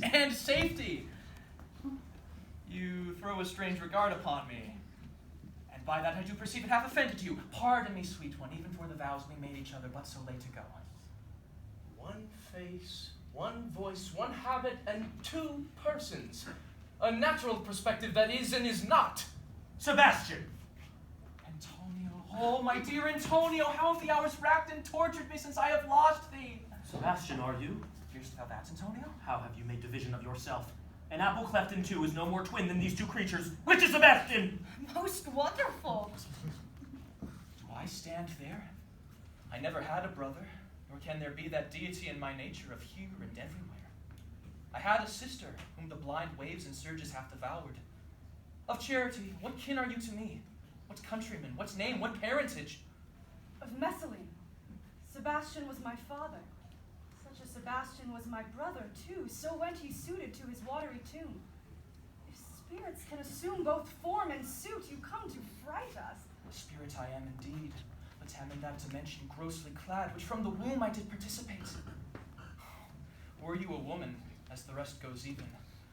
and safety. You throw a strange regard upon me, and by that I do perceive it hath offended you. Pardon me, sweet one, even for the vows we made each other but so late ago. One face, one voice, one habit, and two persons. A natural perspective that is and is not. Sebastian! Antonio, oh my dear Antonio, how have the hours racked and tortured me since I have lost thee? Sebastian, are you? Hearest thou that, Antonio? How have you made division of yourself? An apple cleft in two is no more twin than these two creatures. Which is Sebastian? Most wonderful. Do I stand there? I never had a brother, nor can there be that deity in my nature of here and everywhere. I had a sister, whom the blind waves and surges have devoured. Of charity, what kin are you to me? What countryman, what name, what parentage? Of Messalene. Sebastian was my father. Such a Sebastian was my brother, too. So went he suited to his watery tomb. If spirits can assume both form and suit, you come to fright us. A spirit I am indeed, but am in that dimension grossly clad, which from the womb I did participate. Were you a woman, as the rest goes even,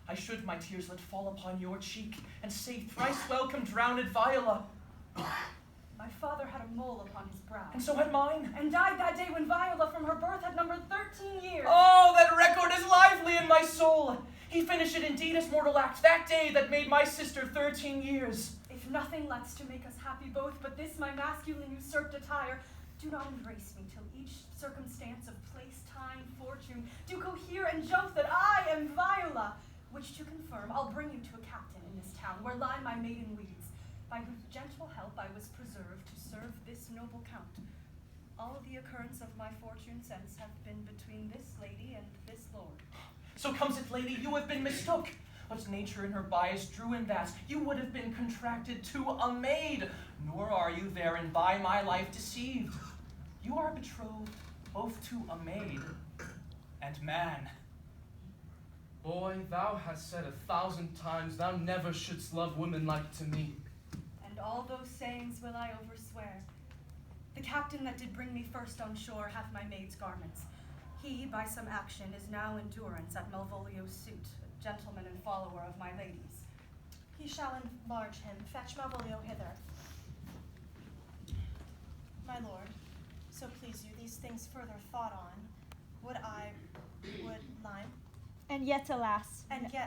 I should my tears let fall upon your cheek, and say thrice welcome, drowned Viola. My father had a mole upon his brow. And so had mine. And died that day when Viola from her birth had numbered 13 years. Oh, that record is lively in my soul. He finished it indeed as mortal act that day that made my sister 13 years. If nothing lets to make us happy both, but this my masculine usurped attire, do not embrace me till each circumstance of place, time, fortune do cohere and jump that I am Viola, which to confirm, I'll bring you to a captain in this town, where lie my maiden weeds, by whose gentle help I was preserved to serve this noble count. All the occurrence of my fortune since have been between this lady and this lord. So comes it, lady, you have been mistook. But nature in her bias drew in that you would have been contracted to a maid, nor are you therein by my life deceived. You are betrothed both to a maid and man. Boy, thou hast said 1,000 times thou never shouldst love women like to me. And all those sayings will I overswear. The captain that did bring me first on shore hath my maid's garments. He, by some action, is now in durance at Malvolio's suit, a gentleman and follower of my lady's. He shall enlarge him. Fetch Malvolio hither. My lord, so please you, these things further thought on, would lime, And yet, alas, and yet